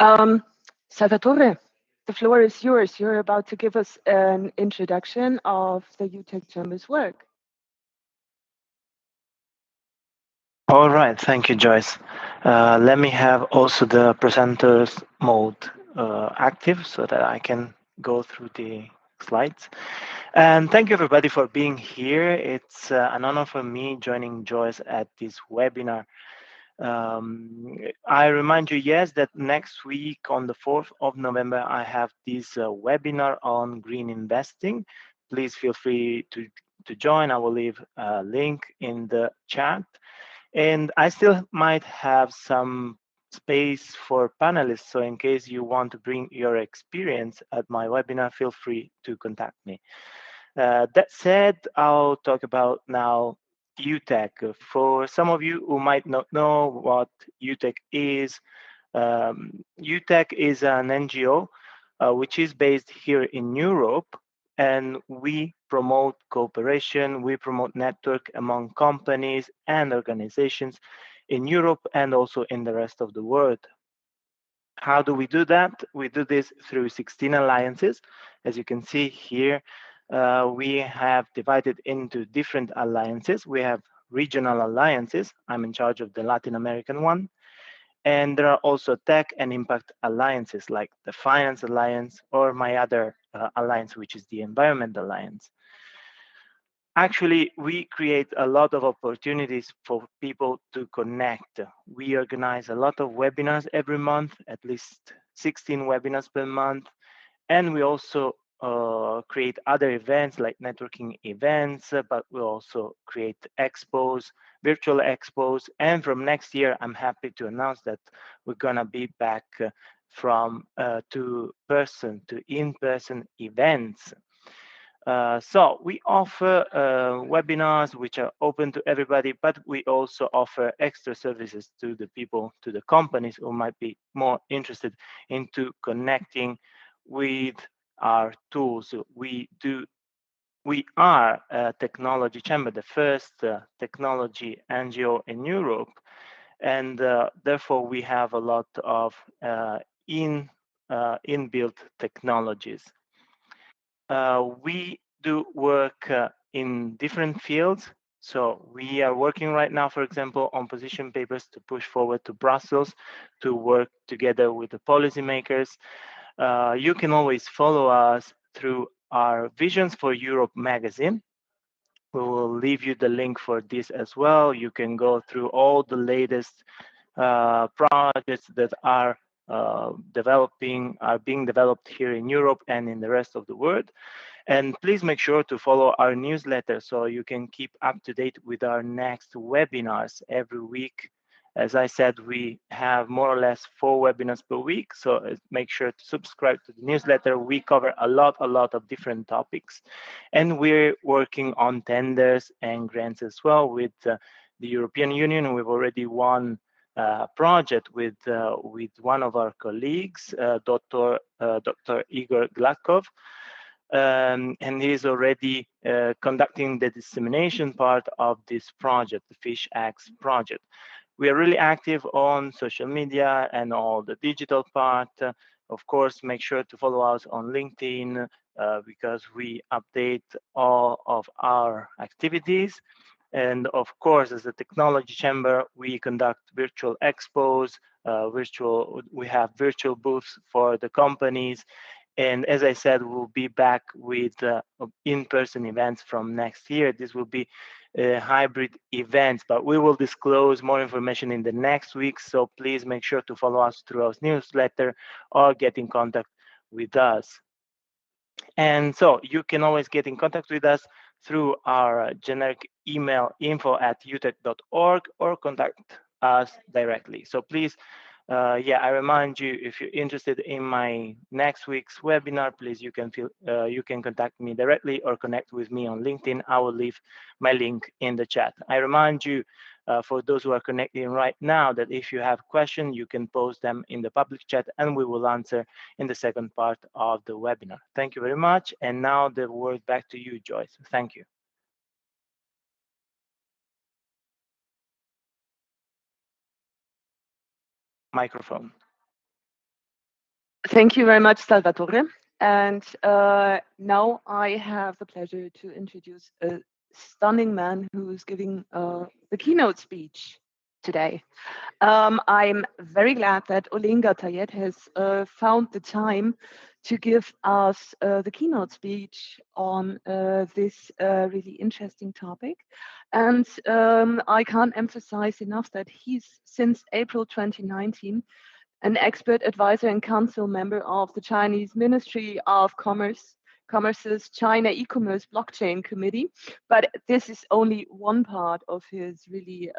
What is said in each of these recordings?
Um, Salvatore, the floor is yours. You're about to give us an introduction of the UTech Chamber's work. All right, thank you, Joyce. Let me have also the presenters mode active so that I can go through the slides. And thank you everybody for being here. It's an honor for me joining Joyce at this webinar. I remind you, yes, that next week on the 4th of November, I have this webinar on green investing. Please feel free to join. I will leave a link in the chat. And I still might have some space for panelists. So in case you want to bring your experience at my webinar, feel free to contact me. That said, I'll talk about now UTech. For some of you who might not know what UTech is, UTech is an NGO which is based here in Europe, and we promote cooperation, we promote network among companies and organizations in Europe and also in the rest of the world. How do we do that? We do this through 16 alliances. As you can see here, we have divided into different alliances. We have regional alliances. I'm in charge of the Latin American one. And there are also tech and impact alliances like the Finance Alliance or my other alliance, which is the Environment Alliance. Actually, we create a lot of opportunities for people to connect. We organize a lot of webinars every month, at least 16 webinars per month. And we also create other events like networking events, but we also create expos, virtual expos. And from next year, I'm happy to announce that we're gonna be back from to in-person events. So we offer webinars which are open to everybody, but we also offer extra services to the people, to the companies who might be more interested into connecting with our tools. We are a technology chamber, the first technology NGO in Europe, and therefore we have a lot of inbuilt technologies. We do work in different fields. So we are working right now, for example, on position papers to push forward to Brussels to work together with the policymakers. You can always follow us through our Visions for Europe magazine. We will leave you the link for this as well. You can go through all the latest projects that are being developed here in Europe and in the rest of the world. And please make sure to follow our newsletter so you can keep up to date with our next webinars every week. As I said, we have more or less 4 webinars per week, so make sure to subscribe to the newsletter. We cover a lot of different topics, and we're working on tenders and grants as well with the European Union. We've already won a project with one of our colleagues, Dr. Igor Gladkov, and he is already conducting the dissemination part of this project, the FishX project. We are really active on social media and all the digital part. Of course, make sure to follow us on LinkedIn because we update all of our activities. And of course, as a technology chamber, we conduct virtual expos, we have virtual booths for the companies. And as I said, we'll be back with in-person events from next year. This will be hybrid events, but we will disclose more information in the next week. So please make sure to follow us through our newsletter or get in contact with us. And so you can always get in contact with us through our generic email info@utech.org or contact us directly. So please, I remind you, if you're interested in my next week's webinar, please you can contact me directly or connect with me on LinkedIn. I will leave my link in the chat. I remind you, for those who are connecting right now, that if you have questions, you can post them in the public chat and we will answer in the second part of the webinar. Thank you very much. And now the word back to you, Joyce. Thank you. Microphone. Thank you very much, Salvatore. And now I have the pleasure to introduce a stunning man who's giving the keynote speech today. I'm very glad that Olinga Tayet has found the time to give us the keynote speech on this really interesting topic. And I can't emphasize enough that he's, since April 2019, an expert advisor and council member of the Chinese Ministry of Commerce's China E-commerce Blockchain Committee. But this is only one part of his really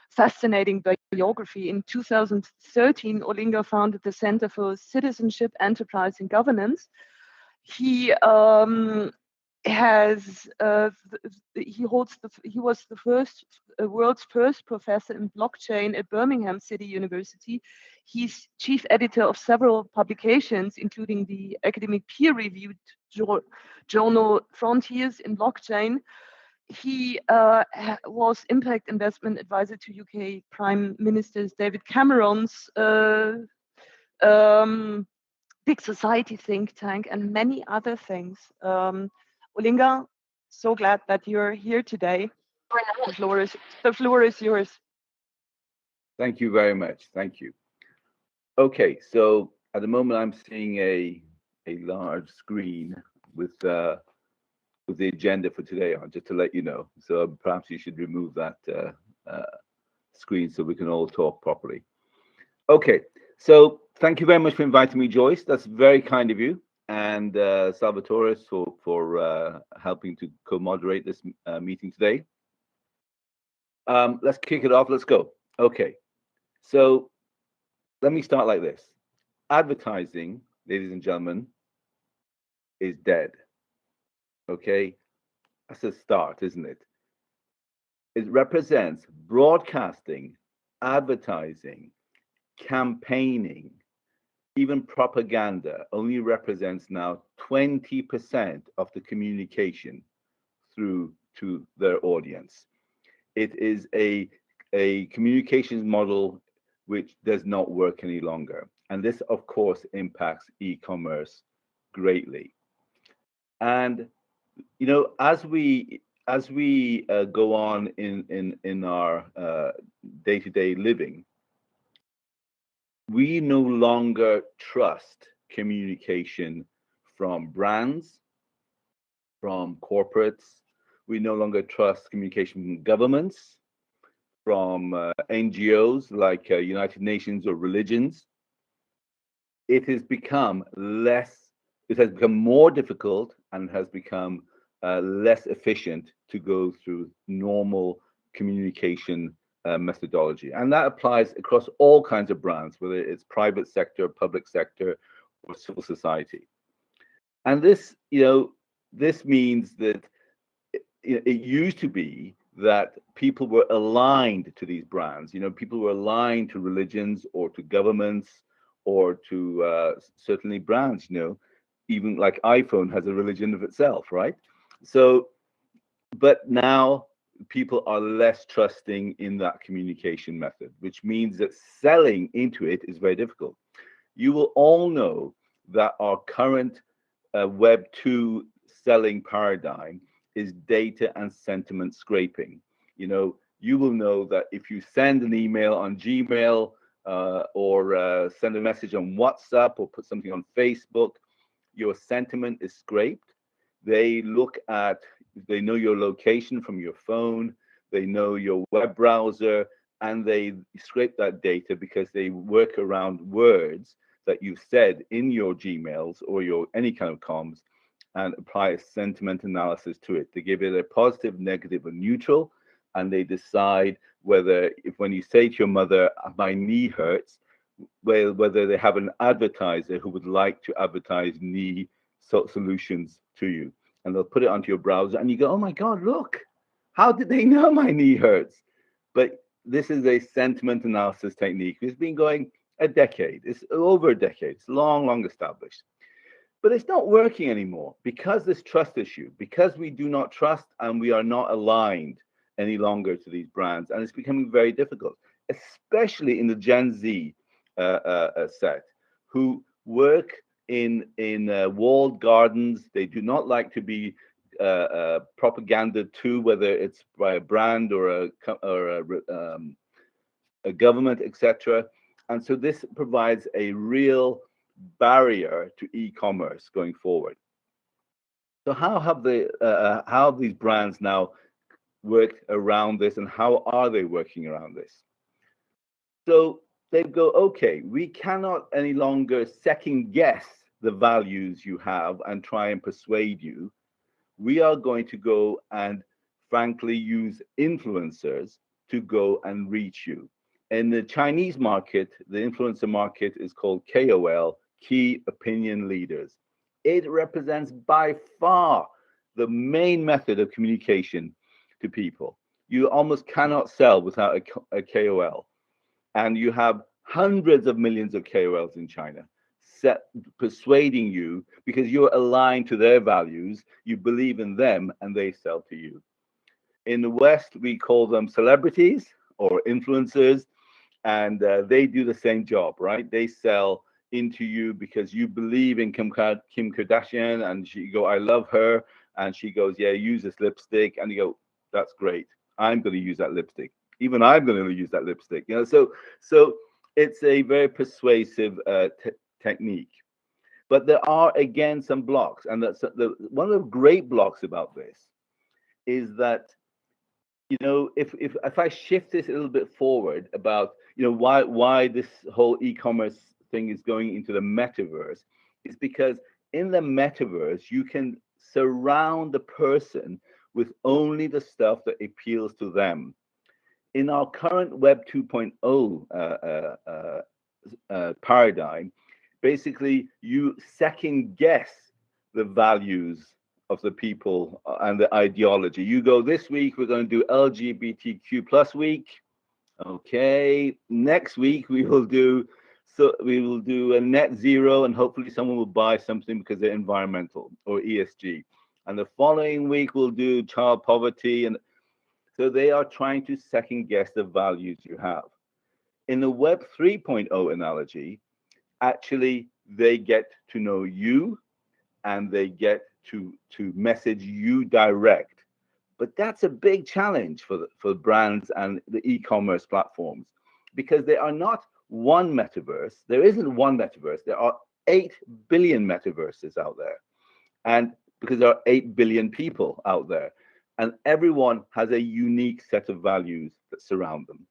fascinating biography. In 2013, Olinga founded the Center for Citizenship, Enterprise and Governance. He was the world's first professor in blockchain at Birmingham City University. He's chief editor of several publications, including the academic peer-reviewed journal Frontiers in Blockchain. He was impact investment advisor to UK Prime Minister David Cameron's Big Society think tank, and many other things. Olinga, so glad that you're here today. The floor is yours. Thank you very much. Thank you. Okay, so at the moment I'm seeing a large screen with the agenda for today on, just to let you know. So perhaps you should remove that screen so we can all talk properly. Okay, so thank you very much for inviting me, Joyce. That's very kind of you, and Salvatore for helping to co-moderate this meeting today. Let's kick it off. Let's go. Okay, so let me start like this. Advertising, ladies and gentlemen, is dead. Okay, that's a start, isn't it? It represents broadcasting, advertising, campaigning, even propaganda only represents now 20% of the communication through to their audience. It is a communications model which does not work any longer. And this, of course, impacts e-commerce greatly. And, you know, as we go on in our day-to-day living, we no longer trust communication from brands, from corporates. We no longer trust communication from governments, from NGOs like United Nations or religions. It has become more difficult and has become less efficient to go through normal communication methodology. And that applies across all kinds of brands, whether it's private sector, public sector, or civil society. And this, you know, this means that it used to be that people were aligned to these brands. You know, people were aligned to religions or to governments or to certainly brands, you know, even like iPhone has a religion of itself, right? So, but now people are less trusting in that communication method, which means that selling into it is very difficult. You will all know that our current Web 2 selling paradigm is data and sentiment scraping. You know, you will know that if you send an email on Gmail or send a message on WhatsApp or put something on Facebook, your sentiment is scraped. They know your location from your phone, they know your web browser, and they scrape that data because they work around words that you've said in your Gmails or your any kind of comms and apply a sentiment analysis to it. They give it a positive, negative, or neutral, and they decide whether, when you say to your mother, my knee hurts, well, whether they have an advertiser who would like to advertise knee solutions to you. And they'll put it onto your browser and you go, oh my God, look, how did they know my knee hurts? But this is a sentiment analysis technique. It's been going a decade. It's over a decade. It's long established. But it's not working anymore because this trust issue, because we do not trust and we are not aligned any longer to these brands. And it's becoming very difficult, especially in the Gen Z set, who work in walled gardens. They do not like to be propaganda to, whether it's by a brand or a government, etc. And so this provides a real barrier to e-commerce going forward. So how have these brands now worked around this, and how are they working around this? So they go, okay, we cannot any longer second guess the values you have and try and persuade you. We are going to go and frankly use influencers to go and reach you. In the Chinese market, the influencer market is called KOL, Key Opinion Leaders. It represents by far the main method of communication to people. You almost cannot sell without a KOL. And you have hundreds of millions of KOLs in China persuading you because you're aligned to their values, you believe in them, and they sell to you. In the West, we call them celebrities or influencers, and they do the same job, right? They sell into you because you believe in Kim Kardashian, and you go, I love her, and she goes, yeah, use this lipstick, and you go, that's great, I'm going to use that lipstick. Even I'm going to use that lipstick, you know. So it's a very persuasive technique. But there are again some blocks, and that's one of the great blocks about this is that, you know, if I shift this a little bit forward about, you know, why this whole e-commerce thing is going into the metaverse, is because in the metaverse you can surround the person with only the stuff that appeals to them. In our current Web 2.0 paradigm, basically you second guess the values of the people and the ideology. You go, this week we're going to do LGBTQ plus week. Okay, next week we will do a net zero, and hopefully someone will buy something because they're environmental or ESG. And the following week we'll do child poverty. And so they are trying to second guess the values you have. In the Web 3.0 analogy, actually they get to know you and they get to message you direct. But that's a big challenge for brands and the e-commerce platforms, because they are not one metaverse. There isn't one metaverse. There are 8 billion metaverses out there. And because there are 8 billion people out there, and everyone has a unique set of values that surround them.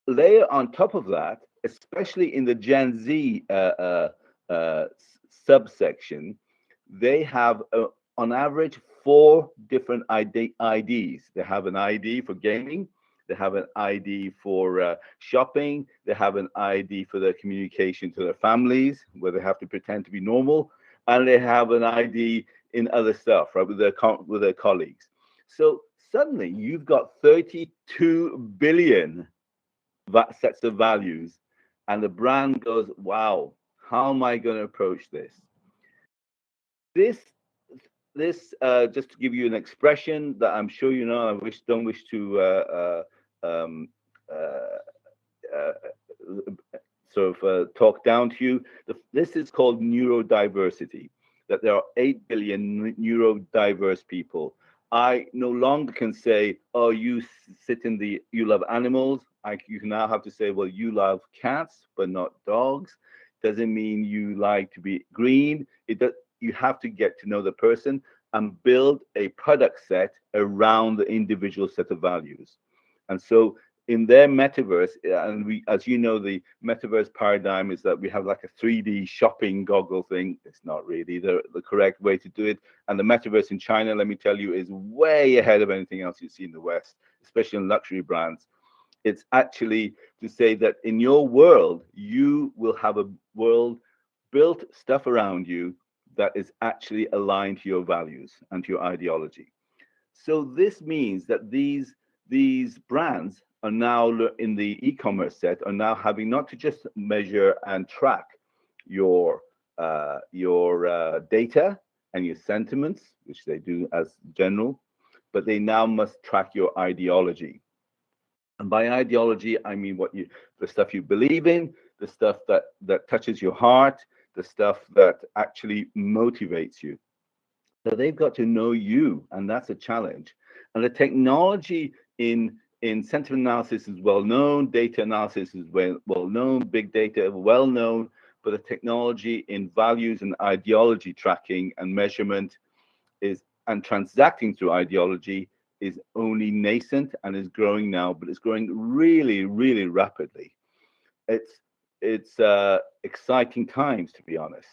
Layer on top of that, especially in the Gen Z subsection, they have on average 4 different IDs. They have an ID for gaming, they have an ID for shopping, they have an ID for their communication to their families, where they have to pretend to be normal, and they have an ID in other stuff, right, with their colleagues. So suddenly you've got 32 billion sets of values, and the brand goes, wow, how am I going to approach this? This just to give you an expression that I'm sure you know, I don't wish to talk down to you. This is called neurodiversity, that there are 8 billion neurodiverse people. I no longer can say, oh, you love animals. You can now have to say, well, you love cats, but not dogs. Doesn't mean you like to be green. You have to get to know the person and build a product set around the individual set of values. And so in their metaverse, and as you know, the metaverse paradigm is that we have like a 3D shopping goggle thing. It's not really the correct way to do it. And the metaverse in China, let me tell you, is way ahead of anything else you see in the West, especially in luxury brands. It's actually to say that in your world, you will have a world built stuff around you that is actually aligned to your values and to your ideology. So this means that these brands are now in the e-commerce set are now having not to just measure and track your data and your sentiments, which they do as general, but they now must track your ideology. And by ideology, I mean the stuff you believe in, the stuff that touches your heart, the stuff that actually motivates you. So they've got to know you, and that's a challenge. And the technology in sentiment analysis is well known, data analysis is well known, big data well known, but the technology in values and ideology tracking and measurement and transacting through ideology is only nascent and is growing now, but it's growing really, really rapidly. It's exciting times, to be honest.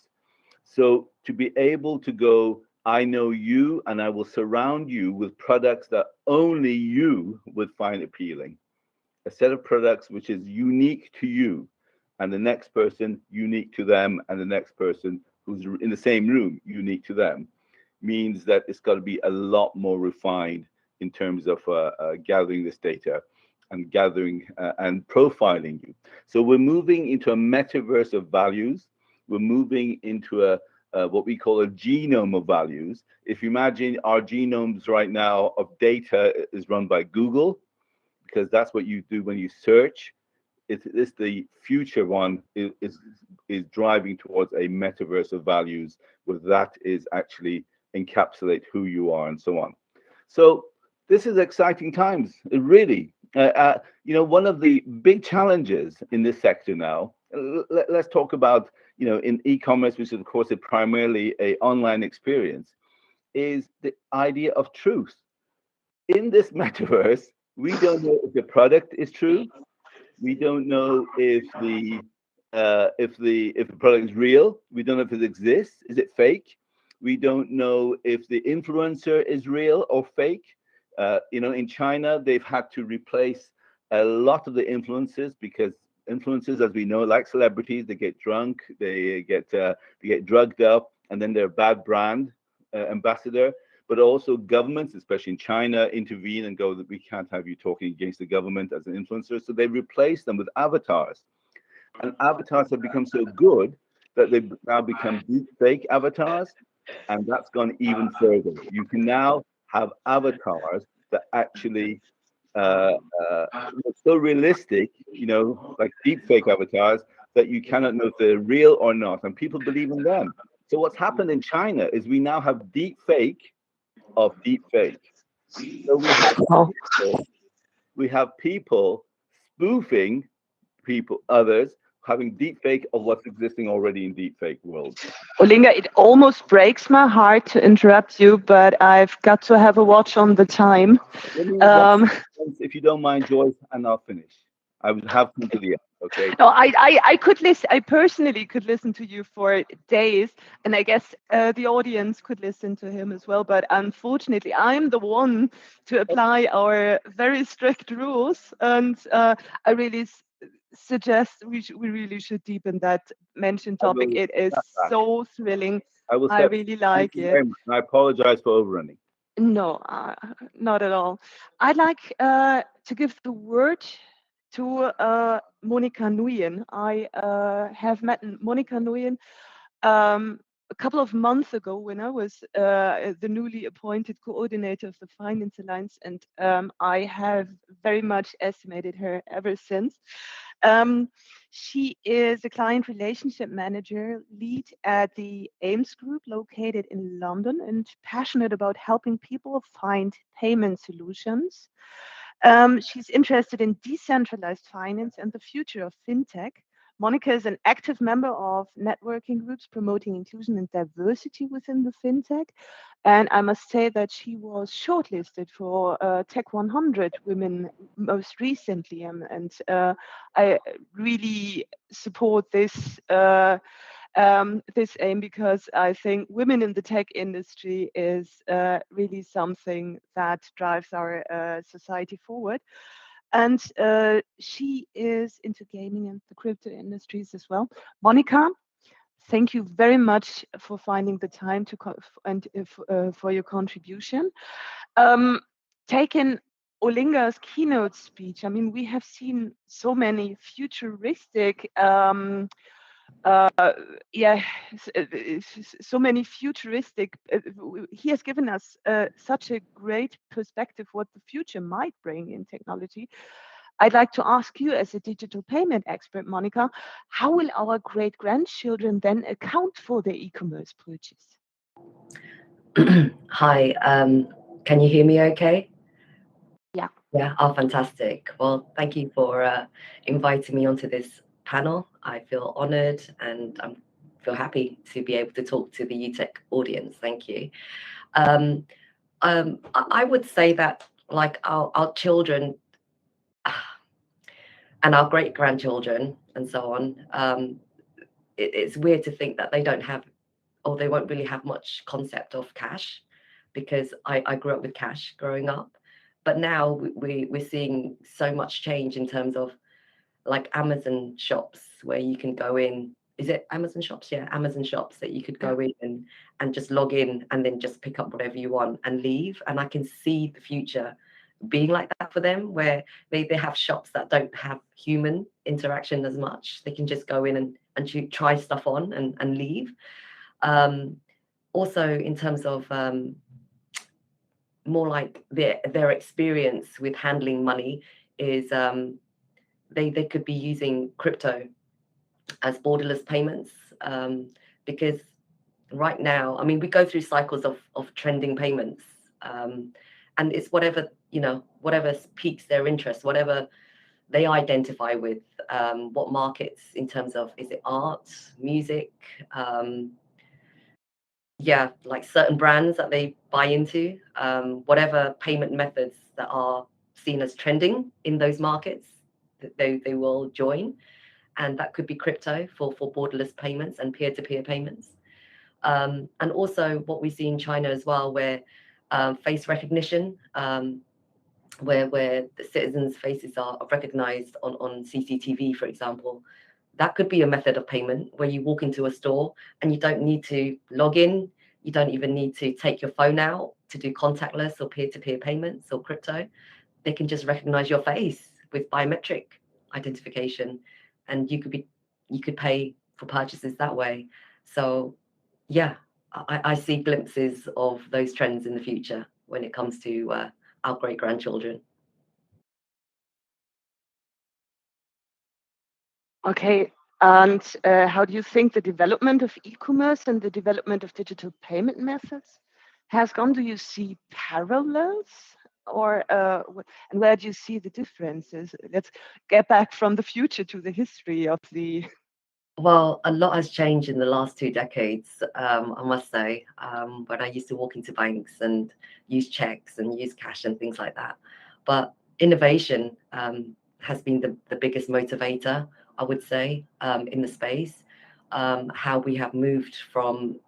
So to be able to go, I know you, and I will surround you with products that only you would find appealing. A set of products which is unique to you, and the next person unique to them, and the next person who's in the same room unique to them, means that it's got to be a lot more refined in terms of gathering this data and gathering and profiling you. So we're moving into a metaverse of values. We're moving into a what we call a genome of values. If you imagine our genomes right now of data is run by Google, because that's what you do when you search. It's the future one is driving towards a metaverse of values, where that is actually encapsulate who you are and so on. So this is exciting times, really. One of the big challenges in this sector now, let's talk about, in e-commerce, which is of course primarily an online experience, is the idea of truth. In this metaverse, we don't know if the product is true. We don't know if the product is real. We don't know if it exists. Is it fake? We don't know if the influencer is real or fake. In China, they've had to replace a lot of the influencers, because influencers, as we know, like celebrities, they get drunk, they get drugged up, and then they're a bad brand ambassador. But also governments, especially in China, intervene and go that we can't have you talking against the government as an influencer. So they replace them with avatars. And avatars have become so good that they've now become deep fake avatars. And that's gone even further. You can now have avatars that actually so realistic, like deep fake avatars, that you cannot know if they're real or not. And people believe in them. So what's happened in China is we now have deep fake of deep fake. So we have people spoofing others, having deep fake of what's existing already in deep fake world. Olinga, it almost breaks my heart to interrupt you, but I've got to have a watch on the time. If you don't mind, Joyce, and I'll finish. I would have come to the end. Okay. No, I could listen. I personally could listen to you for days, and I guess the audience could listen to him as well. But unfortunately, I'm the one to apply our very strict rules, and I really suggest we really should deepen that mentioned topic. It is so thrilling. I really like it. I apologize for overrunning. No, not at all. I'd like to give the word to Monica Nguyen. I have met Monica Nguyen a couple of months ago when I was the newly appointed coordinator of the Finance Alliance, and I have very much estimated her ever since. She is a client relationship manager lead at the Ames Group located in London, and passionate about helping people find payment solutions. She's interested in decentralized finance and the future of fintech. Monica is an active member of networking groups promoting inclusion and diversity within the fintech. And I must say that she was shortlisted for Tech 100 Women most recently. And I really support this this aim, because I think women in the tech industry is really something that drives our society forward. And she is into gaming and the crypto industries as well. Monica, thank you very much for finding the time to for your contribution. Taking Olinga's keynote speech, I mean, we have seen so many futuristic so many futuristic, he has given us such a great perspective what the future might bring in technology. I'd like to ask you, as a digital payment expert, Monica, how will our great-grandchildren then account for their e-commerce purchase? Hi, can you hear me okay? Yeah. Yeah, oh, fantastic. Well, thank you for inviting me onto this panel. I feel honored and I feel happy to be able to talk to the UTech audience. Thank you. I would say that like our children and our great-grandchildren and so on, it's weird to think that they don't have, or they won't really have much concept of cash, because I grew up with cash growing up. But now we're seeing so much change in terms of like Amazon shops where you can go in. Is it Amazon shops? Yeah, Amazon shops that you could go in and just log in and then just pick up whatever you want and leave. And I can see the future being like that for them, where they have shops that don't have human interaction as much. They can just go in and try stuff on and leave. Also, in terms of more like their experience with handling money is they could be using crypto as borderless payments, because right now, I mean, we go through cycles of trending payments, and it's whatever, whatever piques their interest, whatever they identify with, what markets in terms of, is it art, music, yeah, like certain brands that they buy into, whatever payment methods that are seen as trending in those markets, that they will join. And that could be crypto for borderless payments and peer-to-peer payments. And also what we see in China as well, where face recognition, where the citizens' faces are recognized on CCTV, for example. That could be a method of payment where you walk into a store and you don't need to log in. You don't even need to take your phone out to do contactless or peer-to-peer payments or crypto. They can just recognize your face with biometric identification, and you could pay for purchases that way. So yeah, I see glimpses of those trends in the future when it comes to our great-grandchildren. Okay, and how do you think the development of e-commerce and the development of digital payment methods has gone? Do you see parallels, or and where do you see the differences? Let's get back from the future to the history of the. Well, a lot has changed in the last 2 decades, I must say. When I used to walk into banks and use checks and use cash and things like that. But innovation has been the biggest motivator, I would say, in the space. How we have moved from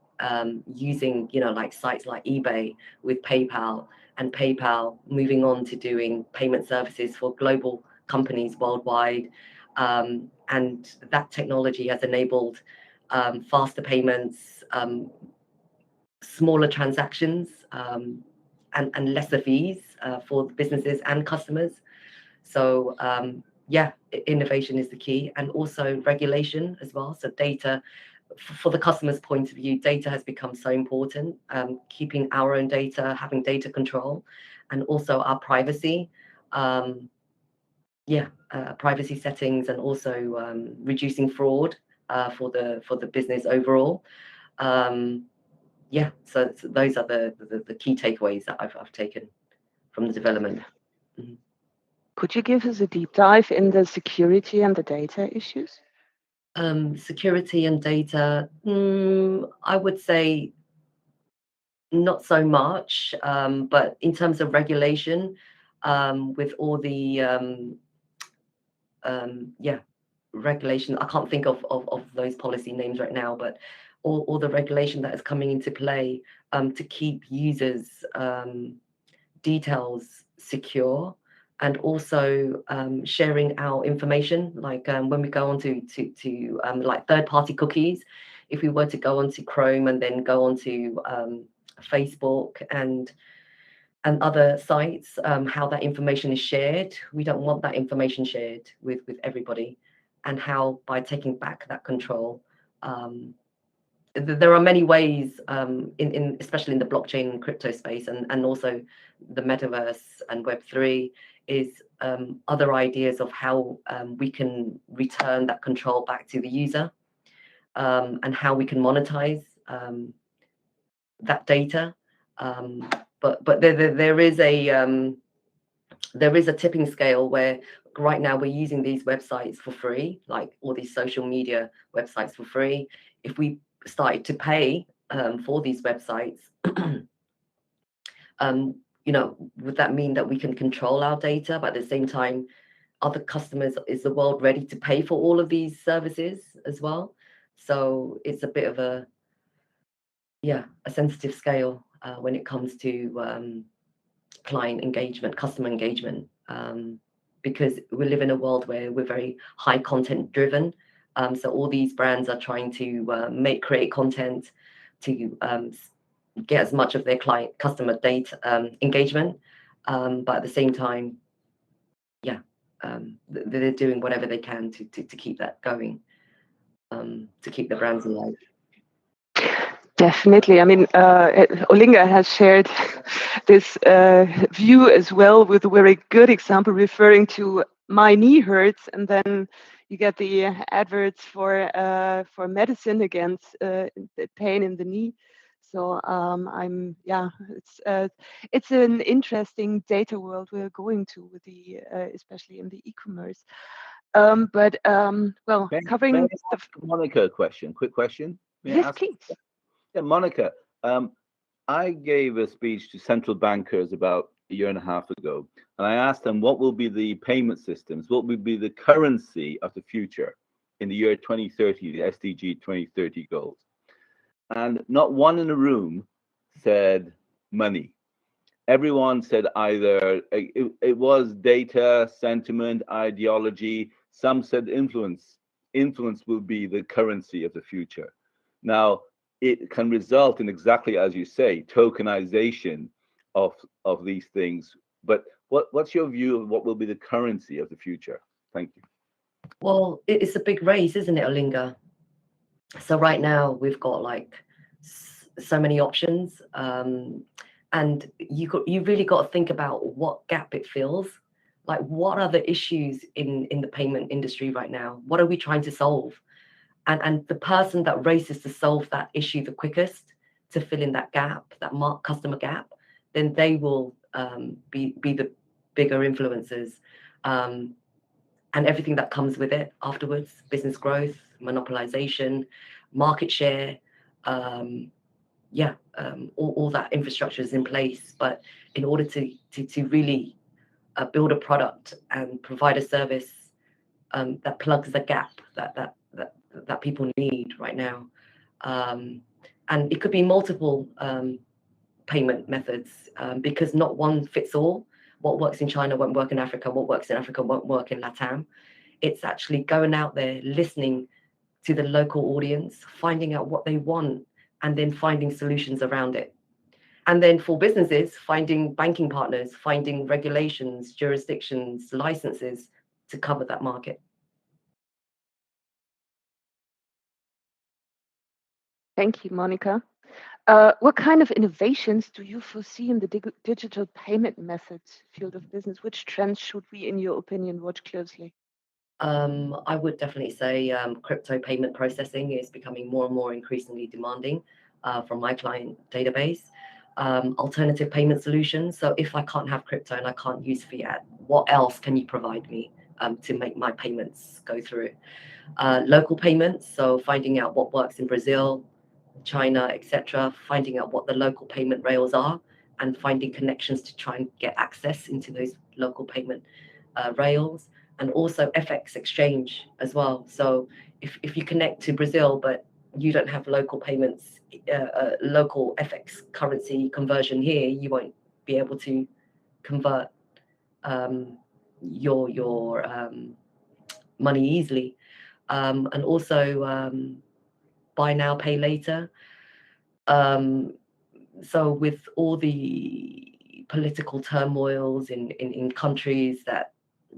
using, like sites like eBay with PayPal, and PayPal moving on to doing payment services for global companies worldwide. And that technology has enabled faster payments, smaller transactions, and lesser fees for businesses and customers. So yeah, innovation is the key, and also regulation as well. So data, for the customer's point of view, data has become so important. Keeping our own data, having data control, and also our privacy. Privacy settings, and also reducing fraud for the business overall. So those are the key takeaways that I've taken from the development. Mm-hmm. Could you give us a deep dive in the security and the data issues? Security and data, I would say not so much, but in terms of regulation, with all the regulation, I can't think of those policy names right now, but all the regulation that is coming into play to keep users' details secure, and also sharing our information, like when we go on to like third-party cookies. If we were to go onto Chrome and then go onto Facebook and other sites, how that information is shared. We don't want that information shared with everybody, and how by taking back that control. There are many ways, in especially in the blockchain and crypto space, and also the metaverse and Web3, is other ideas of how we can return that control back to the user, and how we can monetize that data. But there is a tipping scale where right now we're using these websites for free, like all these social media websites for free. If we started to pay for these websites, would that mean that we can control our data, but at the same time, other customers, is the world ready to pay for all of these services as well? So it's a bit of a sensitive scale when it comes to client engagement, customer engagement, because we live in a world where we're very high content driven. So all these brands are trying to create content to get as much of their customer data engagement, but at the same time, they're doing whatever they can to keep that going, to keep the brands alive. Definitely. I mean, Olinga has shared this view as well, with a very good example referring to "My knee hurts," and then you get the adverts for medicine against the pain in the knee. So it's an interesting data world we're going to with the especially in the e-commerce. But covering Monica a question. Quick question. Yes, please. Yeah, Monica, I gave a speech to central bankers about a year and a half ago, and I asked them what will be the payment systems, what will be the currency of the future in the year 2030, the SDG 2030 goals. And not one in the room said money. Everyone said either it was data, sentiment, ideology. Some said influence. Influence will be the currency of the future. Now, it can result in, exactly as you say, tokenization of these things. But what's your view of what will be the currency of the future? Thank you. Well, it's a big race, isn't it, Olinga? So right now we've got like so many options, and you really got to think about what gap it fills. Like, what are the issues in the payment industry right now? What are we trying to solve? And the person that races to solve that issue the quickest, to fill in that gap, that customer gap, then they will be the bigger influencers, and everything that comes with it afterwards: business growth, monopolization, market share. All that infrastructure is in place, but in order to really build a product and provide a service that plugs the gap that people need right now, and it could be multiple payment methods, because not one fits all. What works in China won't work in Africa. What works in Africa won't work in LATAM. It's actually going out there, listening to the local audience, finding out what they want, and then finding solutions around it. And then for businesses, finding banking partners, finding regulations, jurisdictions, licenses to cover that market. Thank you, Monica. What kind of innovations do you foresee in the digital payment methods field of business? Which trends should we, in your opinion, watch closely? I would definitely say crypto payment processing is becoming more and more increasingly demanding from my client database. Alternative payment solutions. So if I can't have crypto and I can't use fiat, what else can you provide me to make my payments go through? Local payments. So finding out what works in Brazil, China, etc., finding out what the local payment rails are, and finding connections to try and get access into those local payment rails, and also FX exchange as well. So if you connect to Brazil but you don't have local payments, local FX currency conversion here, you won't be able to convert your money easily, and also buy now, pay later. So with all the political turmoils in countries that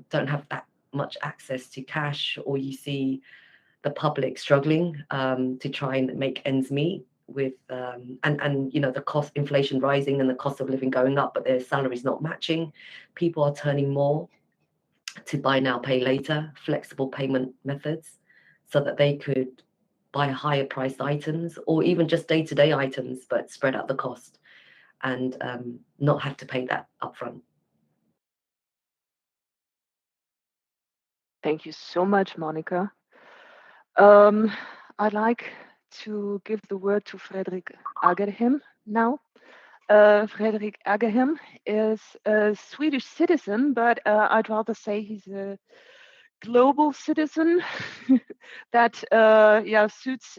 don't have that much access to cash, or you see the public struggling to try and make ends meet, with and you know, the cost inflation rising and the cost of living going up, but their salaries not matching, people are turning more to buy now, pay later, flexible payment methods, so that they could buy higher priced items or even just day-to-day items, but spread out the cost and not have to pay that upfront. Thank you so much, Monica. I'd like to give the word to Fredrik Agerhem now. Fredrik Agerhem is a Swedish citizen, but I'd rather say he's a global citizen that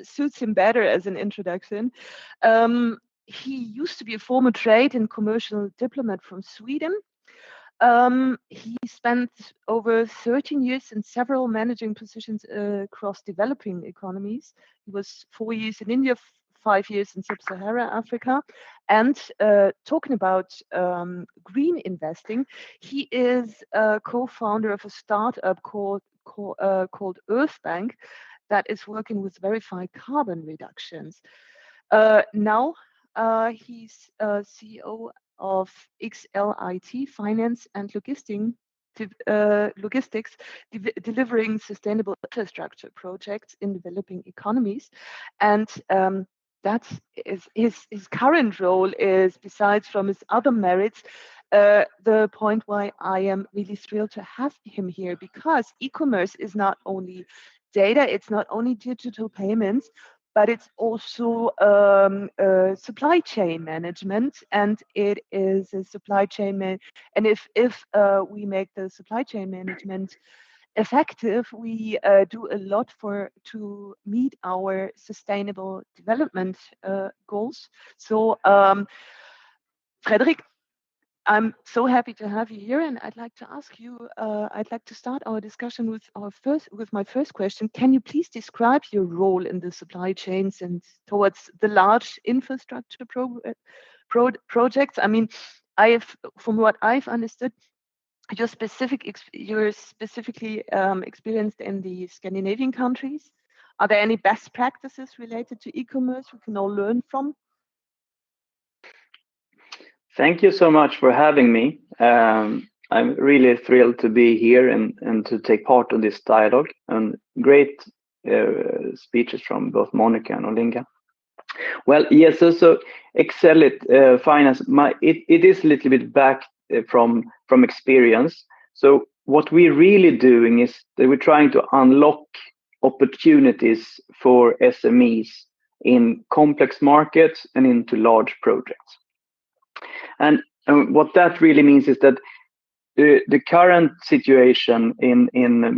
suits him better as an introduction. He used to be a former trade and commercial diplomat from Sweden. He spent over 13 years in several managing positions across developing economies. He was 4 years in India, 5 years in Sub-Saharan Africa. And talking about green investing, he is a co-founder of a startup called Earthbank that is working with verified carbon reductions. Now he's CEO of XLIT Finance and Logistics, delivering sustainable infrastructure projects in developing economies. And that's his current role is, besides from his other merits, the point why I am really thrilled to have him here, because e-commerce is not only data, it's not only digital payments, but it's also supply chain management, and it is a supply chain and if we make the supply chain management effective, we do a lot to meet our sustainable development goals. So Fredrik, I'm so happy to have you here, and I'd like to ask you, I'd like to start our discussion with my first question. Can you please describe your role in the supply chains and towards the large infrastructure projects? I mean, from what I've understood, you're specifically experienced in the Scandinavian countries. Are there any best practices related to e-commerce we can all learn from? Thank you so much for having me. I'm really thrilled to be here and to take part of this dialogue, and great speeches from both Monica and Olinga. Well, yes, so XLIT Finance, it is a little bit back from experience. So what we're really doing is that we're trying to unlock opportunities for SMEs in complex markets and into large projects. And what that really means is that the current situation in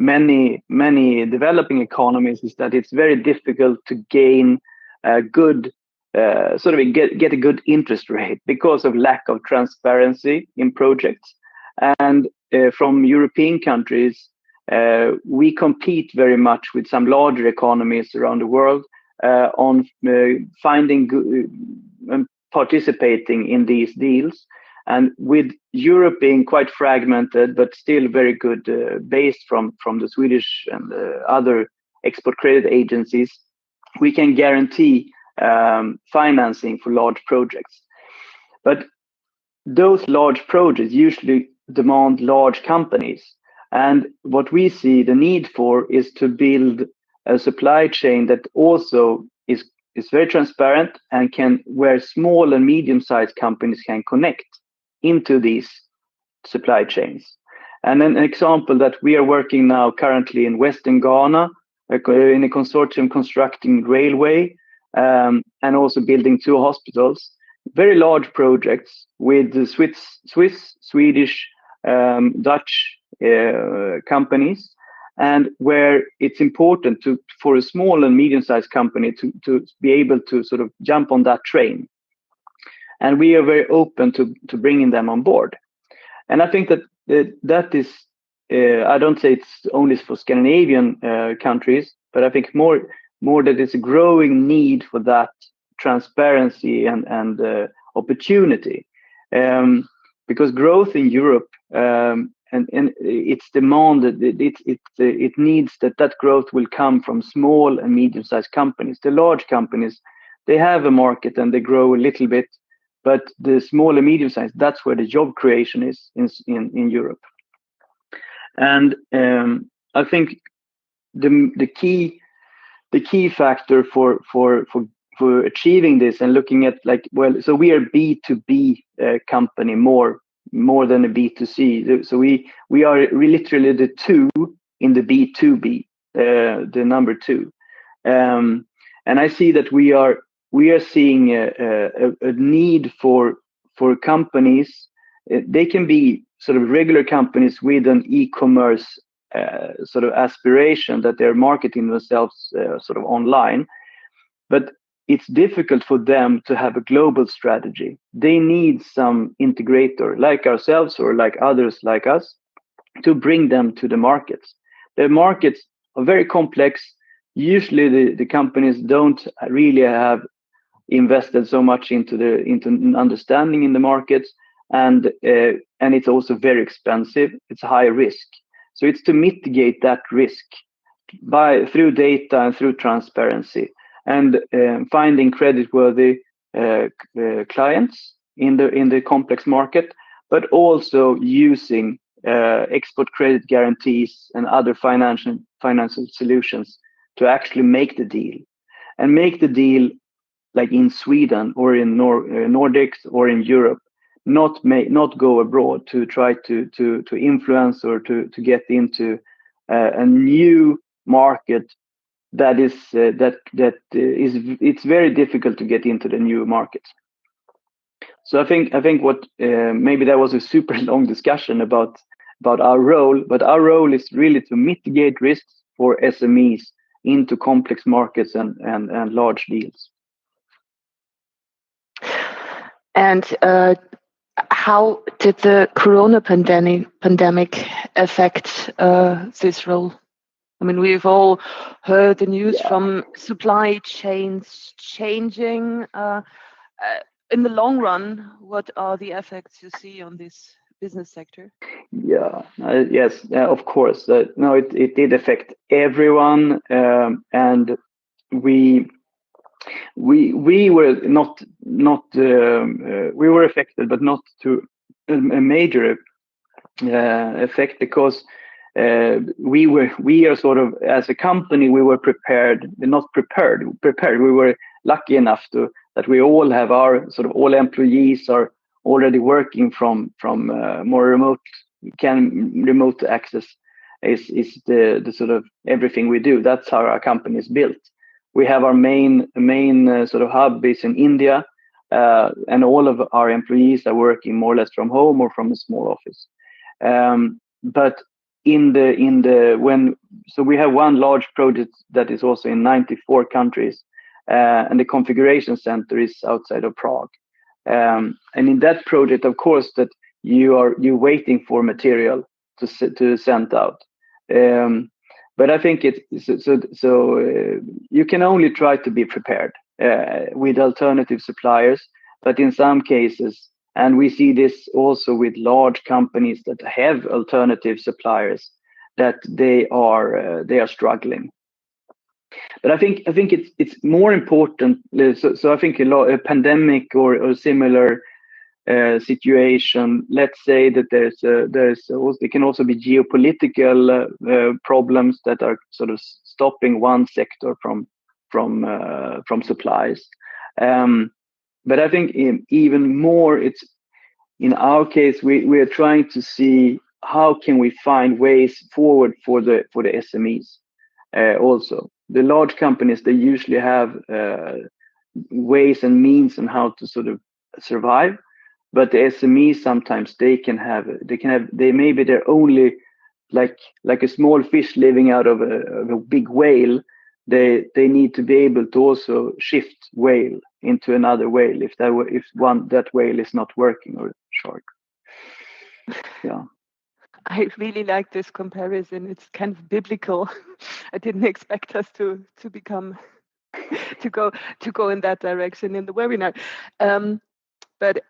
many developing economies is that it's very difficult to gain a good get a good interest rate because of lack of transparency in projects. And from European countries, we compete very much with some larger economies around the world on finding and participating in these deals. And with Europe being quite fragmented, but still very good based from the Swedish and other export credit agencies, we can guarantee financing for large projects. But those large projects usually demand large companies. And what we see the need for is to build a supply chain that also is very transparent and where small and medium-sized companies can connect into these supply chains. And an example that we are working now currently in Western Ghana in a consortium constructing railway and also building 2 hospitals, very large projects with the Swiss, Swedish, Dutch companies, and where it's important for a small and medium-sized company to be able to sort of jump on that train. And we are very open to bringing them on board. And I think that is, I don't say it's only for Scandinavian countries, but I think more that it's a growing need for that transparency and opportunity. Because growth in Europe and it's demanded, it needs that growth will come from small and medium-sized companies. The large companies, they have a market and they grow a little bit, but the small and medium size, that's where the job creation is in Europe. And I think the key factor for achieving this and looking at like, well, so we are B2B company more than a B2C. So we are literally the two in the B2B, the number two. And I see that we are seeing a need for companies. They can be sort of regular companies with an e-commerce sort of aspiration that they're marketing themselves sort of online, but it's difficult for them to have a global strategy. They need some integrator like ourselves or like others like us to bring them to the markets. The markets are very complex. Usually the companies don't really have invested so much into understanding in the markets, and it's also very expensive. It's high risk. So it's to mitigate that risk through data and through transparency, and finding creditworthy clients in the complex market, but also using export credit guarantees and other financial solutions to actually make the deal, and make the deal like in Sweden or in Nordics or in Europe, not go abroad to try to influence or to get into a new market that is it's very difficult to get into the new markets. So I think what maybe that was a super long discussion about our role, but our role is really to mitigate risks for SMEs into complex markets and large deals. And how did the Corona pandemic affect this role? I mean, we've all heard the news from supply chains changing. In the long run, what are the effects you see on this business sector? Yeah, yes, of course. No, it did affect everyone, and we were not we were affected, but not to a major effect, because we are sort of, as a company, we were prepared. We were lucky enough that we all have all employees are already working from more remote access is the sort of everything we do. That's how our company is built. We have our main sort of hub is in India, and all of our employees are working more or less from home or from a small office. But so we have one large project that is also in 94 countries, and the configuration center is outside of Prague. And in that project, of course, that you're waiting for material to send out. But I think you can only try to be prepared with alternative suppliers, but in some cases, and we see this also with large companies that have alternative suppliers, that they are struggling. But I think it's more important. So I think a pandemic or a similar situation. Let's say that there can also be geopolitical problems that are sort of stopping one sector from supplies. But I think even more, it's in our case we are trying to see how can we find ways forward for the SMEs. Also, the large companies, they usually have ways and means on how to sort of survive. But the SMEs sometimes they maybe they're only like a small fish living out of a big whale. They need to be able to also shift whale into another whale if that whale is not working, or shark. Yeah. I really like this comparison. It's kind of biblical. I didn't expect us to go in that direction in the webinar. But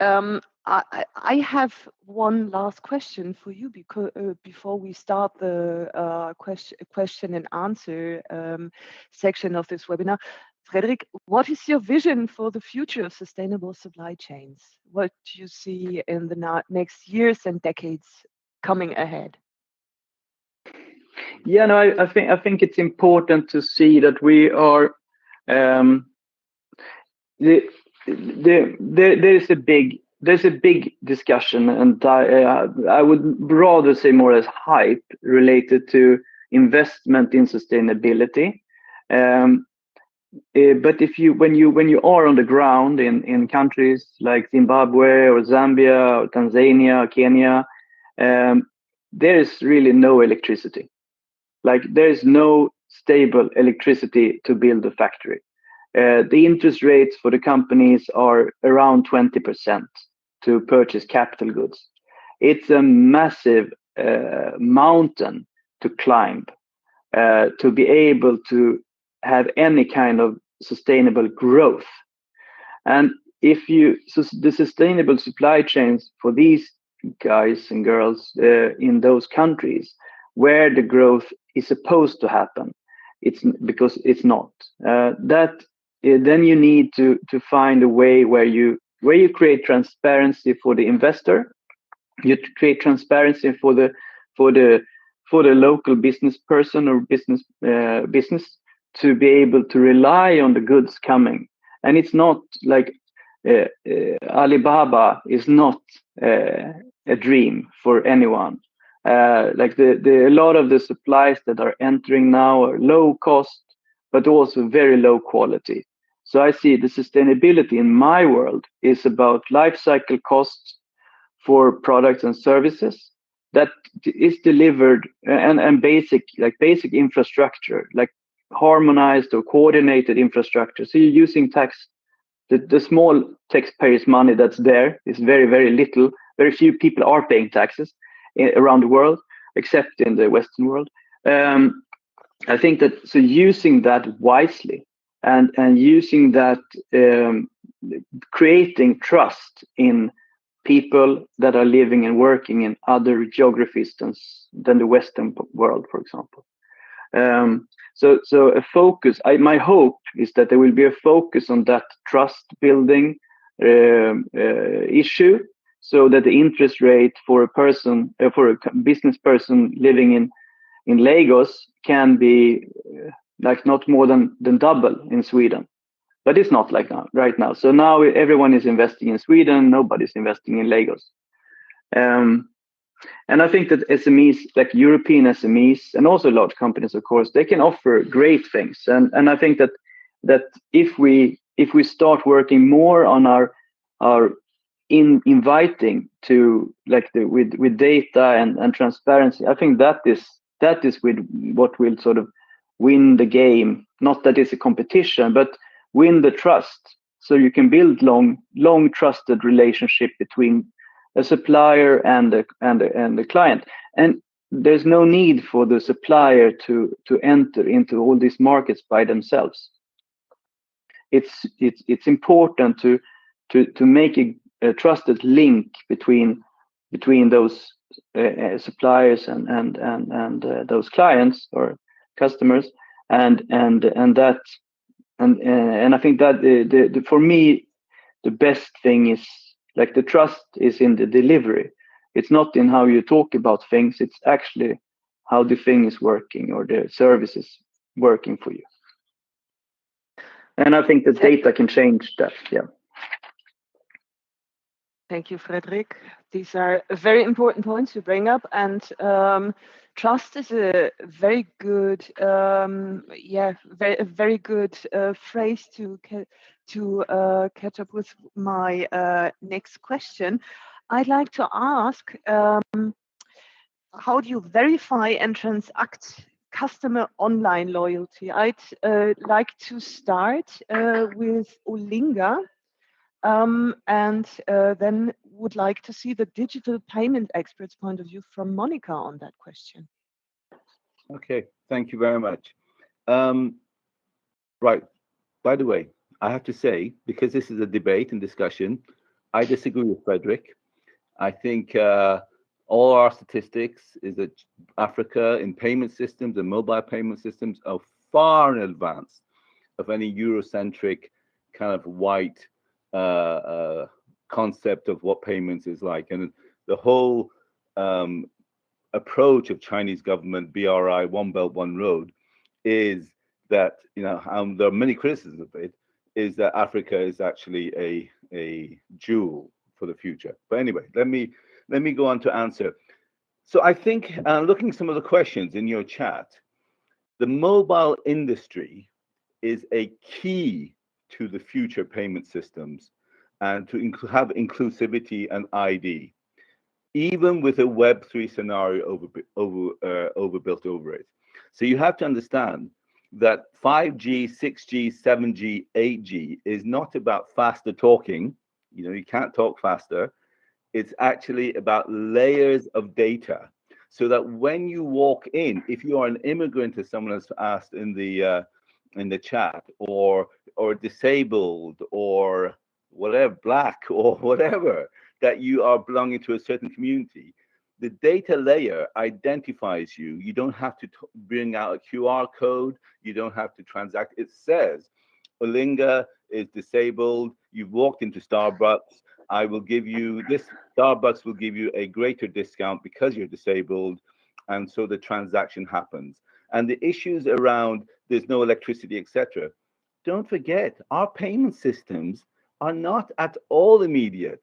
I have one last question for you, because before we start the question and answer section of this webinar. Fredrik, what is your vision for the future of sustainable supply chains? What do you see in the next years and decades coming ahead? Yeah, no, I think it's important to see that we are there's a big discussion, and I would rather say more as hype related to investment in sustainability. But when you are on the ground in countries like Zimbabwe or Zambia or Tanzania or Kenya, there is really no electricity. Like there is no stable electricity to build a factory. The interest rates for the companies are around 20% to purchase capital goods. It's a massive mountain to climb to be able to have any kind of sustainable growth. And so the sustainable supply chains for these guys and girls in those countries where the growth is supposed to happen, it's because it's not. Then you need to find a way where you create transparency for the investor, you create transparency for the local business person or business to be able to rely on the goods coming. And it's not like Alibaba is not a dream for anyone. Like a lot of the supplies that are entering now are low cost, but also very low quality. So I see the sustainability in my world is about life cycle costs for products and services that is delivered and basic infrastructure, like harmonized or coordinated infrastructure. So you're using the small taxpayers' money that's there is very, very little. Very few people are paying taxes around the world, except in the Western world. I think that so using that wisely and using that, creating trust in people that are living and working in other geographies than the Western world, for example. So a focus. My hope is that there will be a focus on that trust building issue, so that the interest rate for a business person living in Lagos can be like not more than double in Sweden. But it's not like that right now. So now everyone is investing in Sweden. Nobody's investing in Lagos. And I think that SMEs, like European SMEs, and also large companies, of course, they can offer great things. And I think that if we start working more on our inviting to like with data and transparency, I think that is with what will sort of win the game. Not that it's a competition, but win the trust. So you can build long trusted relationship between a supplier and the client. And there's no need for the supplier to enter into all these markets by themselves. It's important to make a trusted link between those suppliers and those clients or customers, and I think that for me the best thing is like the trust is in the delivery. It's not in how you talk about things. It's actually how the thing is working or the service is working for you. And I think the data can change that. Yeah. Thank you, Fredrik. These are very important points you bring up, and trust is a very good, very good phrase to catch up with my next question. I'd like to ask, how do you verify and transact customer online loyalty? I'd like to start with Olinga. And then would like to see the digital payment expert's point of view from Monica on that question. Okay, thank you very much. Right, by the way, I have to say, because this is a debate and discussion, I disagree with Fredrik. I think all our statistics is that Africa in payment systems and mobile payment systems are far in advance of any Eurocentric kind of white concept of what payments is like. And the whole approach of Chinese government, BRI, One Belt, One Road, is that, you know, there are many criticisms of it, is that Africa is actually a jewel for the future. But anyway, let me go on to answer. So I think, looking at some of the questions in your chat, the mobile industry is a key to the future payment systems and to have inclusivity and ID, even with a Web3 scenario overbuilt over it. So you have to understand that 5G, 6G, 7G, 8G is not about faster talking. You know, you can't talk faster. It's actually about layers of data, so that when you walk in, if you are an immigrant, as someone has asked in the chat, or disabled, or whatever, black, or whatever, that you are belonging to a certain community, the data layer identifies you. You don't have to bring out a QR code. You don't have to transact. It says, Olinga is disabled. You've walked into Starbucks. I will give you this. Starbucks will give you a greater discount because you're disabled. And so the transaction happens. And the issues around there's no electricity, etc. Don't forget, our payment systems are not at all immediate.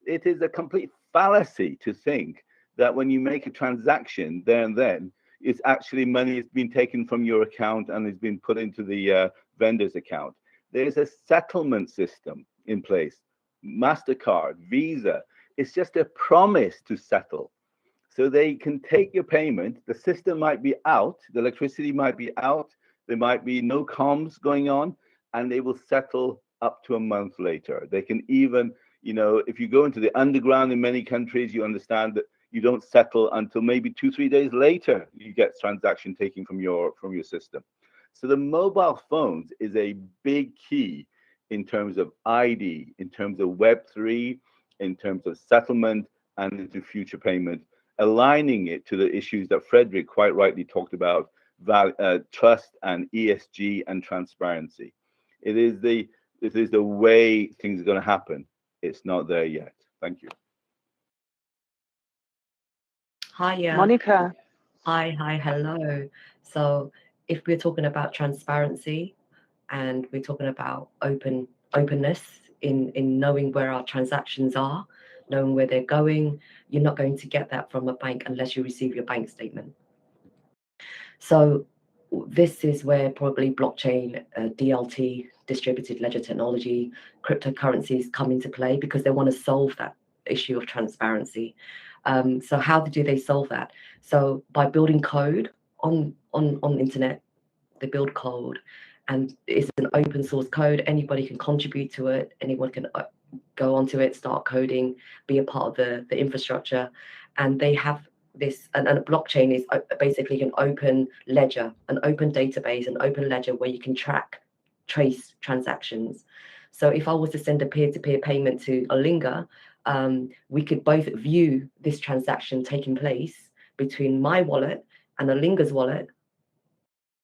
It is a complete fallacy to think that when you make a transaction there and then, it's actually money has been taken from your account and has been put into the vendor's account. There's a settlement system in place. MasterCard, Visa, it's just a promise to settle. So they can take your payment, the system might be out, the electricity might be out, there might be no comms going on, and they will settle up to a month later. They can even, you know, if you go into the underground in many countries, you understand that you don't settle until maybe 2-3 days later, you get transaction taken from your system. So the mobile phones is a big key in terms of ID, in terms of Web3, in terms of settlement, and into future payment, aligning it to the issues that Frederick quite rightly talked about, trust and ESG and transparency. It is the way things are going to happen. It's not there yet. Thank you. Hi, Monica. Hi, hello. So if we're talking about transparency and we're talking about openness in knowing where our transactions are, knowing where they're going, you're not going to get that from a bank unless you receive your bank statement. So this is where probably blockchain, DLT, distributed ledger technology, cryptocurrencies come into play, because they want to solve that issue of transparency. So how do they solve that? So by building code on the internet, they build code, and it's an open source code. Anybody can contribute to it. Anyone can go onto it, start coding, be a part of the infrastructure, and they have this. And a blockchain is basically an open ledger, an open database, an open ledger where you can trace transactions. So if I was to send a peer-to-peer payment to Olinga, we could both view this transaction taking place between my wallet and Olinga's wallet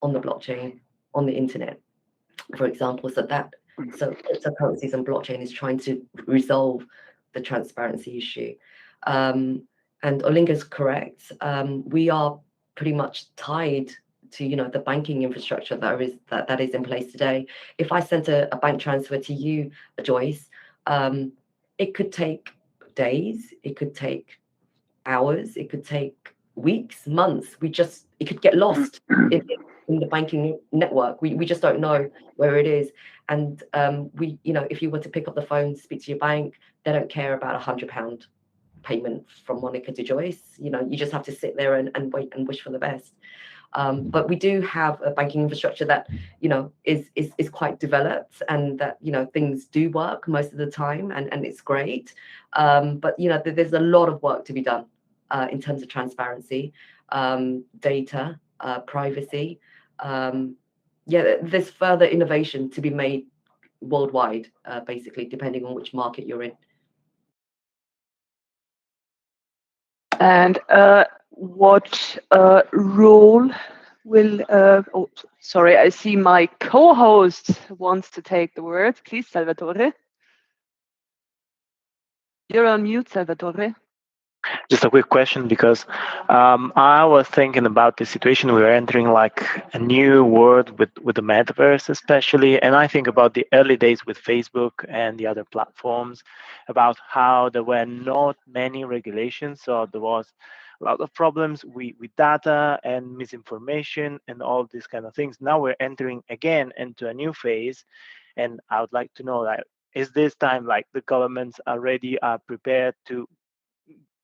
on the blockchain, on the internet, for example. So cryptocurrencies and blockchain is trying to resolve the transparency issue. And Olinga's correct. We are pretty much tied to, you know, the banking infrastructure that is in place today. If I sent a bank transfer to you, Joyce, it could take days, it could take hours, it could take weeks, months. It could get lost in the banking network. We just don't know where it is. And you know, if you were to pick up the phone, speak to your bank, they don't care about £100 payment from Monica to Joyce. You know, you just have to sit there and wait and wish for the best. But we do have a banking infrastructure that, you know, is quite developed, and that, you know, things do work most of the time, and it's great. But, you know, there's a lot of work to be done in terms of transparency, data, privacy. Yeah, there's further innovation to be made worldwide, basically, depending on which market you're in. And what role will, oh, sorry, I see my co-host wants to take the word. Please, Salvatore. You're on mute, Salvatore. Just a quick question, because I was thinking about the situation we're entering, like a new world with the metaverse especially, and I think about the early days with Facebook and the other platforms, about how there were not many regulations, so there was a lot of problems with data and misinformation and all these kind of things. Now we're entering again into a new phase, and I would like to know, like, is this time like the governments are prepared to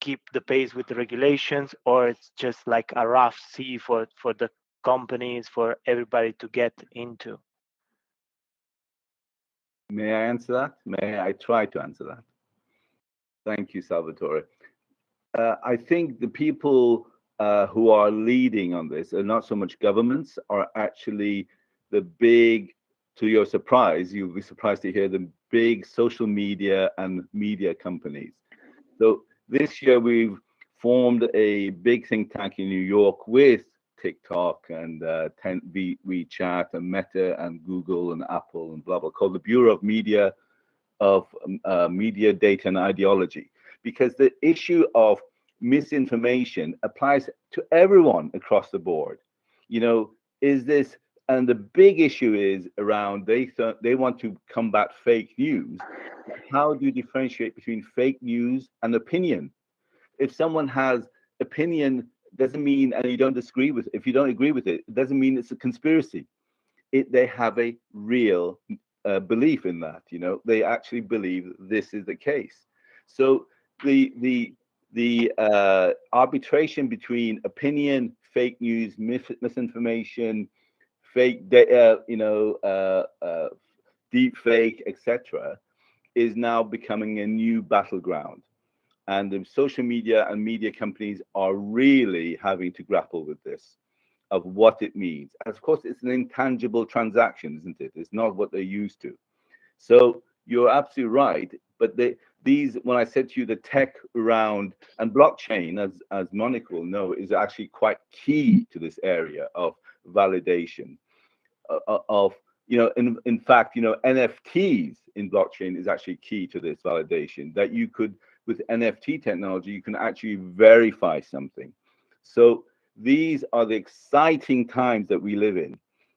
keep the pace with the regulations, or it's just like a rough sea for the companies, for everybody to get into? May I answer that? May I try to answer that? Thank you, Salvatore. I think the people who are leading on this are not so much governments, are actually the big, to your surprise, you'll be surprised to hear, the big social media and media companies. So this year we've formed a big think tank in New York with TikTok and WeChat and Meta and Google and Apple and blah blah, called the Bureau of Media Data and Ideology, because the issue of misinformation applies to everyone across the board. You know, is this, and the big issue is around they want to combat fake news. How do you differentiate between fake news and opinion? If someone has opinion, doesn't mean, and you don't disagree with, if you don't agree with it, it doesn't mean it's a conspiracy. They have a real belief in that. You know, they actually believe this is the case. So the arbitration between opinion, fake news, misinformation, fake data, deep fake, etc., is now becoming a new battleground. And the social media and media companies are really having to grapple with this, of what it means. And of course, it's an intangible transaction, isn't it? It's not what they're used to. So you're absolutely right. But these, when I said to you, the tech around and blockchain, as Monica will know, is actually quite key to this area of validation. In fact, NFTs in blockchain is actually key to this validation, that you could, with NFT technology, you can actually verify something. So these are the exciting times that we live in,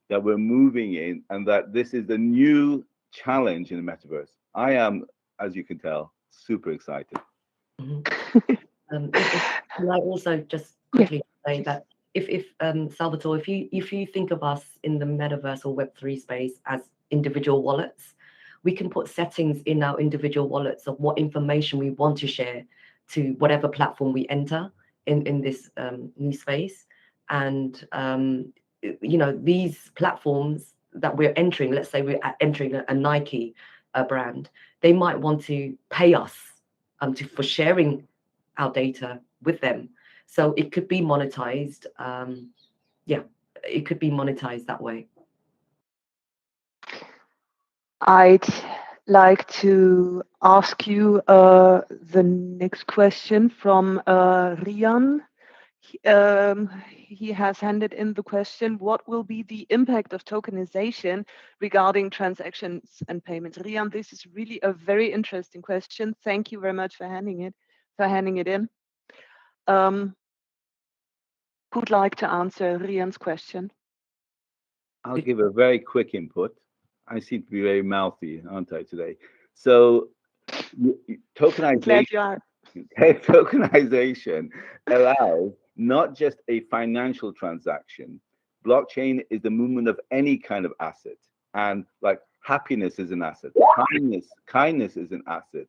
that we're moving in, and that this is the new challenge in the metaverse. I am, as you can tell, super excited. And I also just quickly say that if Salvatore, if you think of us in the metaverse or Web3 space as individual wallets, we can put settings in our individual wallets of what information we want to share to whatever platform we enter in this new space. And these platforms that we're entering, let's say we're entering a Nike brand, they might want to pay us for sharing our data with them. So it could be monetized. It could be monetized that way. I'd like to ask you the next question from Rian. He has handed in the question: what will be the impact of tokenization regarding transactions and payments? Rian, this is really a very interesting question. Thank you very much for handing it in. Who'd like to answer Rian's question? I'll give a very quick input. I seem to be very mouthy, aren't I, today? So tokenization, Glad you are. Tokenization allows not just a financial transaction. Blockchain is the movement of any kind of asset, and like happiness is an asset, kindness is an asset,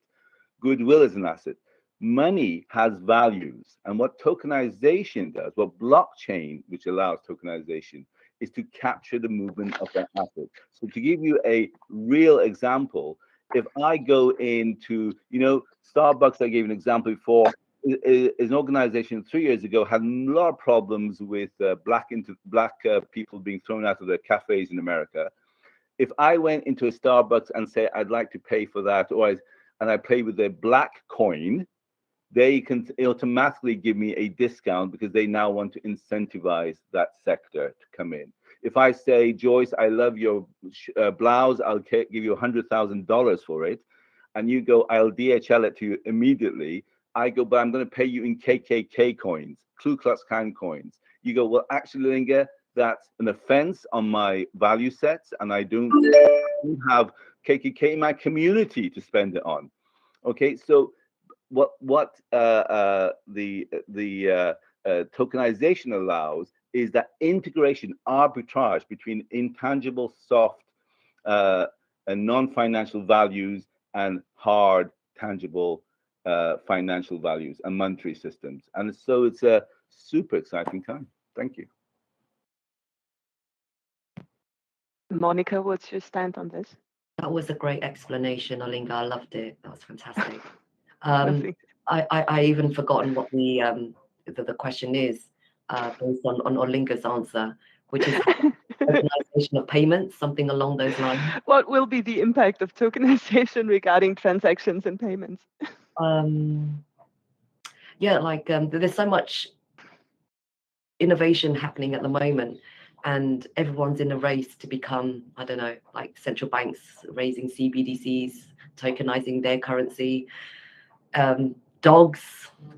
goodwill is an asset. Money has values, and what tokenization does, what blockchain, which allows tokenization, is to capture the movement of that asset. So to give you a real example, if I go into, Starbucks, I gave an example before, is an organization 3 years ago had a lot of problems with black people being thrown out of their cafes in America. If I went into a Starbucks and say, I'd like to pay for that, and I pay with a black coin, they can automatically give me a discount because they now want to incentivize that sector to come in. If I say, Joyce, I love your blouse, I'll give you $100,000 for it, and you go, I'll DHL it to you immediately. I go, but I'm going to pay you in KKK coins, Ku Klux Klan coins. You go, well, actually, Linga, that's an offense on my value sets, and I don't have KKK in my community to spend it on. Okay, so what the tokenization allows is that integration, arbitrage between intangible, soft, and non-financial values and hard, tangible financial values and monetary systems. And so it's a super exciting time. Thank you. Monica, what's your stand on this? That was a great explanation, Olinga. I loved it. That was fantastic. I even forgotten what the question is based on Olinga's answer, which is tokenization of payments, something along those lines. What will be the impact of tokenization regarding transactions and payments? Yeah, like there's so much innovation happening at the moment, and everyone's in a race to become, I don't know, like central banks raising CBDCs, tokenizing their currency, dogs,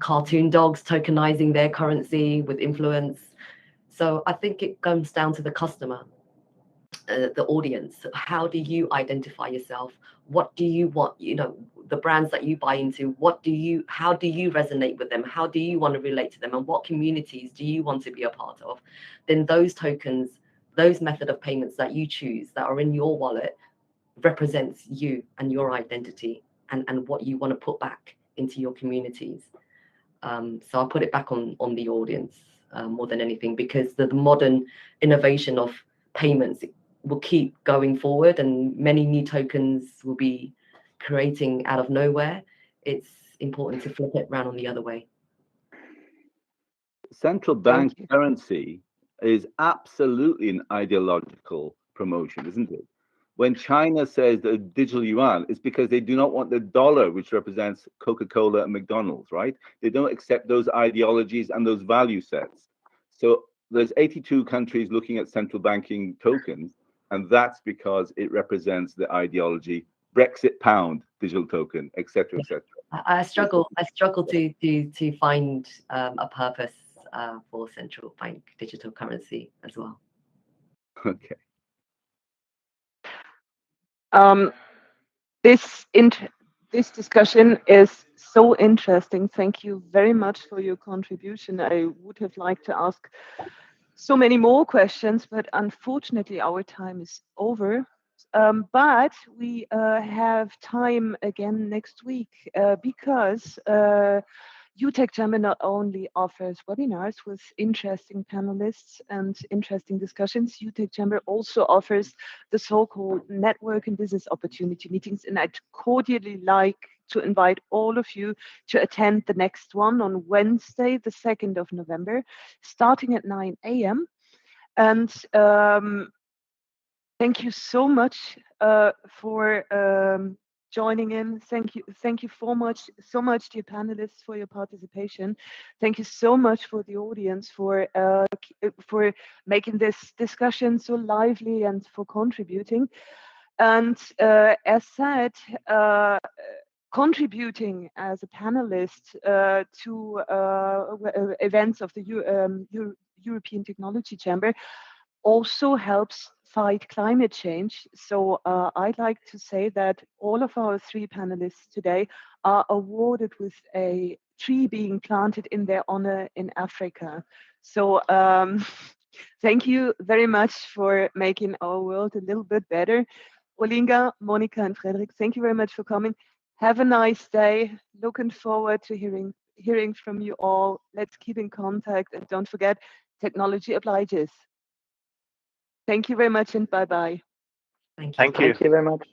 cartoon dogs tokenizing their currency with influence. So I think it comes down to the customer, the audience. How do you identify yourself? What do you want? You know, the brands that you buy into, how do you resonate with them? How do you want to relate to them? And what communities do you want to be a part of? Then those tokens, those method of payments that you choose that are in your wallet represents you and your identity and what you want to put back into your communities. So I put it back on the audience more than anything, because the modern innovation of payments will keep going forward, and many new tokens will be creating out of nowhere. It's important to flip it around on the other way. Central bank currency is absolutely an ideological promotion, isn't it? When China says the digital yuan, it's because they do not want the dollar, which represents Coca-Cola and McDonald's, right? They don't accept those ideologies and those value sets. So there's 82 countries looking at central banking tokens, and that's because it represents the ideology, Brexit pound, digital token, etc., etc. I struggle to find a purpose for central bank digital currency as well. Okay. This discussion is so interesting. Thank you very much for your contribution. I would have liked to ask so many more questions, but unfortunately our time is over. But we have time again next week because UTech Chamber not only offers webinars with interesting panelists and interesting discussions, UTech Chamber also offers the so-called network and business opportunity meetings, and I'd cordially like to invite all of you to attend the next one on Wednesday, the 2nd of November, starting at 9 a.m. And thank you so much for joining in. Thank you so much, dear panelists, for your participation. Thank you so much for the audience for making this discussion so lively and for contributing. And as said, contributing as a panelist to events of the European Technology Chamber also helps fight climate change. So I'd like to say that all of our 3 panelists today are awarded with a tree being planted in their honor in Africa. So thank you very much for making our world a little bit better. Olinga, Monica, and Frederick, thank you very much for coming. Have a nice day. Looking forward to hearing from you all. Let's keep in contact, and don't forget, technology obliges. Thank you very much, and bye-bye. Thank you. Thank you. Thank you very much.